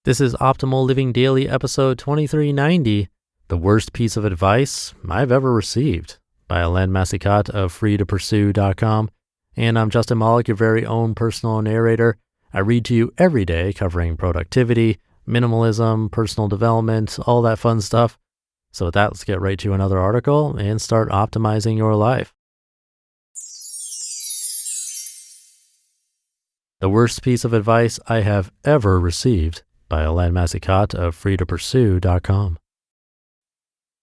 This is Optimal Living Daily episode 2390, The Worst Piece of Advice I've Ever Received, by Helene Massicotte of freetopursue.com. And I'm Justin Malik, your very own personal narrator. I read to you every day covering productivity, minimalism, personal development, all that fun stuff. So with that, let's get right to another article and start optimizing your life. The Worst Piece of Advice I Have Ever Received, by Helene Massicotte of freetopursue.com.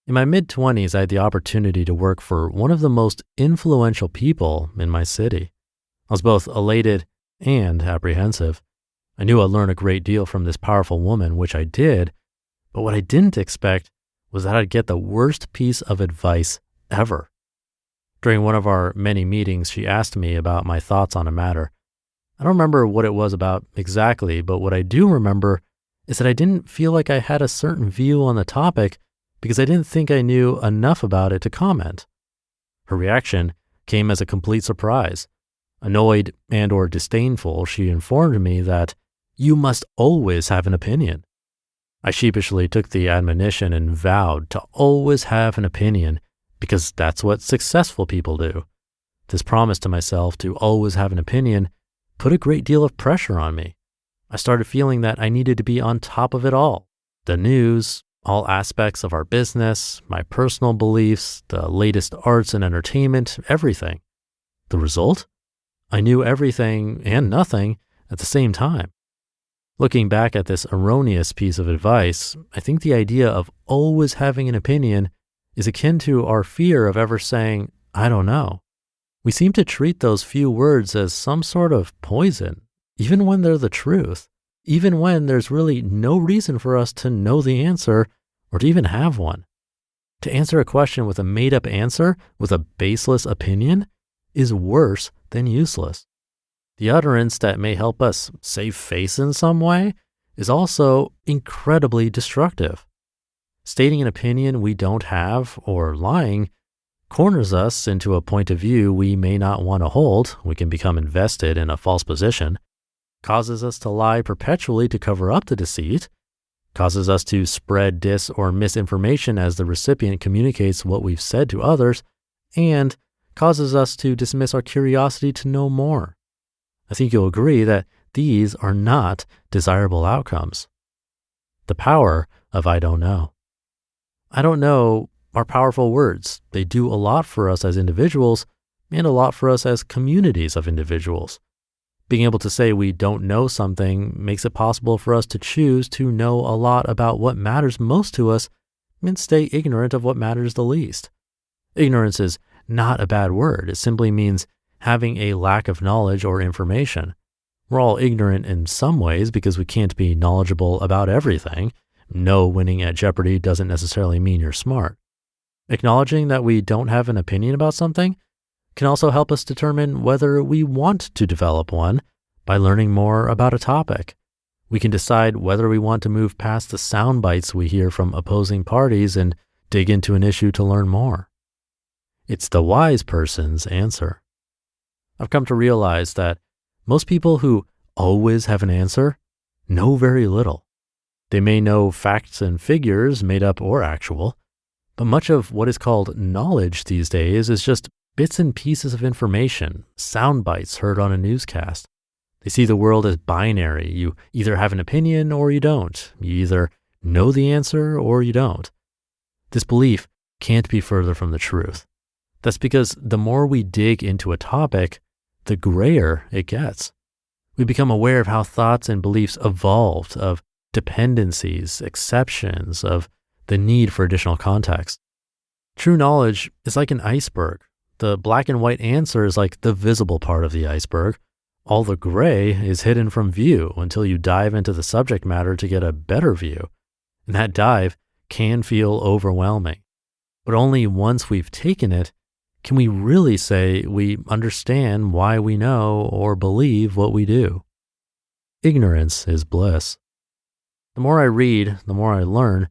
In my mid-20s, I had the opportunity to work for one of the most influential people in my city. I was both elated and apprehensive. I knew I'd learn a great deal from this powerful woman, which I did, but what I didn't expect was that I'd get the worst piece of advice ever. During one of our many meetings, she asked me about my thoughts on a matter. I don't remember what it was about exactly, but what I do remember is that I didn't feel like I had a certain view on the topic because I didn't think I knew enough about it to comment. Her reaction came as a complete surprise. Annoyed and or disdainful, she informed me that you must always have an opinion. I sheepishly took the admonition and vowed to always have an opinion because that's what successful people do. This promise to myself to always have an opinion put a great deal of pressure on me. I started feeling that I needed to be on top of it all. The news, all aspects of our business, my personal beliefs, the latest arts and entertainment, everything. The result? I knew everything and nothing at the same time. Looking back at this erroneous piece of advice, I think the idea of always having an opinion is akin to our fear of ever saying, I don't know. We seem to treat those few words as some sort of poison, even when they're the truth, even when there's really no reason for us to know the answer or to even have one. To answer a question with a made-up answer, with a baseless opinion, is worse than useless. The utterance that may help us save face in some way is also incredibly destructive. Stating an opinion we don't have or lying corners us into a point of view we may not want to hold. We can become invested in a false position, causes us to lie perpetually to cover up the deceit, causes us to spread dis or misinformation as the recipient communicates what we've said to others, and causes us to dismiss our curiosity to know more. I think you'll agree that these are not desirable outcomes. The power of I don't know. I don't know are powerful words. They do a lot for us as individuals and a lot for us as communities of individuals. Being able to say we don't know something makes it possible for us to choose to know a lot about what matters most to us and stay ignorant of what matters the least. Ignorance is not a bad word. It simply means having a lack of knowledge or information. We're all ignorant in some ways because we can't be knowledgeable about everything. No winning at Jeopardy doesn't necessarily mean you're smart. Acknowledging that we don't have an opinion about something can also help us determine whether we want to develop one by learning more about a topic. We can decide whether we want to move past the sound bites we hear from opposing parties and dig into an issue to learn more. It's the wise person's answer. I've come to realize that most people who always have an answer know very little. They may know facts and figures, made up or actual, but much of what is called knowledge these days is just bits and pieces of information, sound bites heard on a newscast. They see the world as binary. You either have an opinion or you don't. You either know the answer or you don't. This belief can't be further from the truth. That's because the more we dig into a topic, the grayer it gets. We become aware of how thoughts and beliefs evolved, of dependencies, exceptions, of the need for additional context. True knowledge is like an iceberg. The black and white answer is like the visible part of the iceberg. All the gray is hidden from view until you dive into the subject matter to get a better view. And that dive can feel overwhelming. But only once we've taken it can we really say we understand why we know or believe what we do. Ignorance is bliss. The more I read, the more I learn,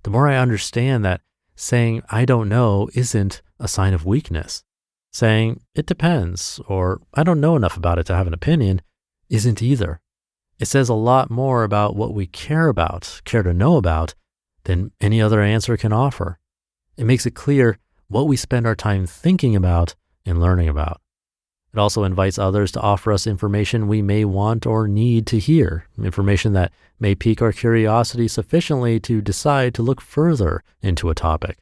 the more I understand that saying I don't know isn't a sign of weakness. Saying it depends or I don't know enough about it to have an opinion isn't either. It says a lot more about what we care to know about, than any other answer can offer. It makes it clear what we spend our time thinking about and learning about. It also invites others to offer us information we may want or need to hear, information that may pique our curiosity sufficiently to decide to look further into a topic.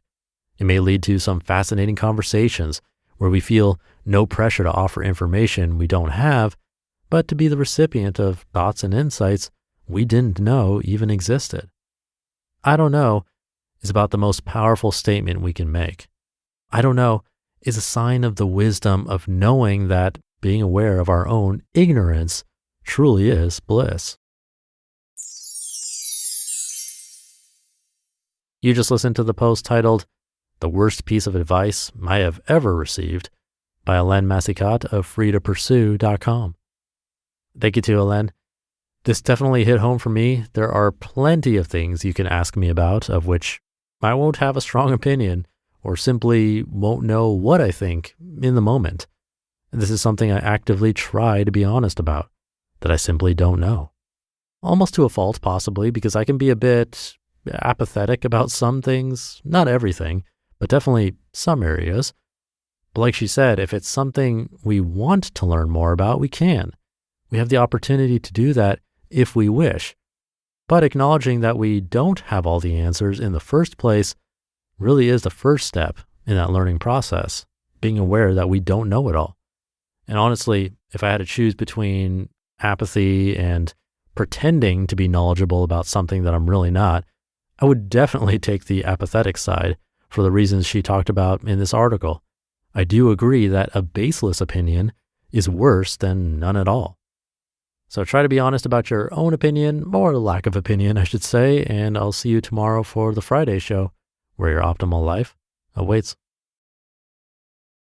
It may lead to some fascinating conversations where we feel no pressure to offer information we don't have, but to be the recipient of thoughts and insights we didn't know even existed. I don't know is about the most powerful statement we can make. I don't know is a sign of the wisdom of knowing that being aware of our own ignorance truly is bliss. You just listened to the post titled, "The Worst Piece of Advice I Have Ever Received" by Helene Massicotte of freetopursue.com. Thank you to Helene. This definitely hit home for me. There are plenty of things you can ask me about, of which I won't have a strong opinion or simply won't know what I think in the moment. This is something I actively try to be honest about, that I simply don't know. Almost to a fault, possibly, because I can be a bit apathetic about some things, not everything, but definitely some areas. But like she said, if it's something we want to learn more about, we can. We have the opportunity to do that if we wish. But acknowledging that we don't have all the answers in the first place really is the first step in that learning process, being aware that we don't know it all. And honestly, if I had to choose between apathy and pretending to be knowledgeable about something that I'm really not, I would definitely take the apathetic side for the reasons she talked about in this article. I do agree that a baseless opinion is worse than none at all. So try to be honest about your own opinion, or lack of opinion, I should say, and I'll see you tomorrow for the Friday show, where your optimal life awaits.